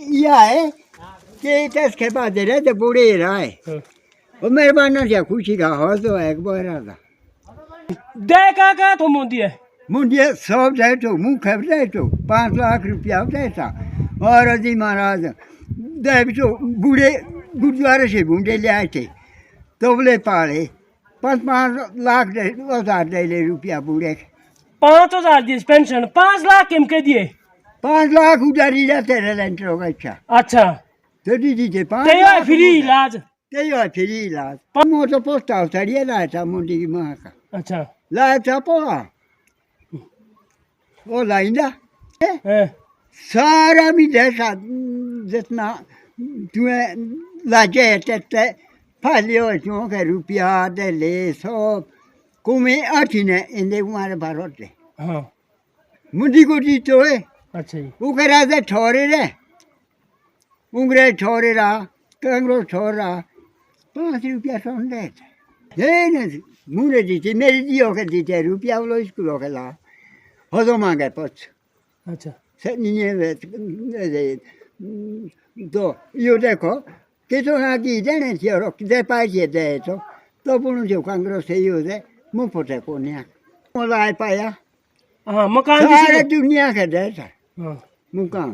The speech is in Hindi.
Ja, che che padre de pure, o me vanno già cuci का हो एक बार देखा का तो मुंडिए मुझे सब जाए तो मुँह खबर जाए तो 5 लाख रुपया देता और अजी महाराज देव तो बूढ़े गुरुद्वारे से बूढ़े ले आए थे तो बोले पाले 5 लाख दे रुपया बूढ़े 5,000 दी पेंशन 5 लाख किम के दिए 5 लाख उधारी जाते रेंटर हो गया अच्छा तो दीदी थे 5 ते फ्री इलाज ते फ्री इलाज मोटो पोस्ट हाउस लाया था मुंडी की माँ का अच्छा लाया था पोहा वो लाइंदा सारा भी जैसा जितना तुम्हें लाजे ते फालियो क्यों के रुपया दे ले सब कुमे आठिने इंदे कुमारे बारोटे हाँ मुंडी को दी तो है अच्छा जी वो कह रहा था ठोरे रे उंगरे ठोरे रहा कंगरो ठोरा 5 रुपया सोन दे ये नहीं मुझे दी थी मेरी दियो के दी थी रुपया वो स्कूलों के ला हो तो मांगे पच अच्छा से नहीं तो यो देखो कि तो ना की देने थी और किधर पाए दे तो पुनः जो कंगरो से यो दे मुँह पोते को नहीं मोला पाया हाँ मकान सारे दुनिया के दे था हाँ मुकाम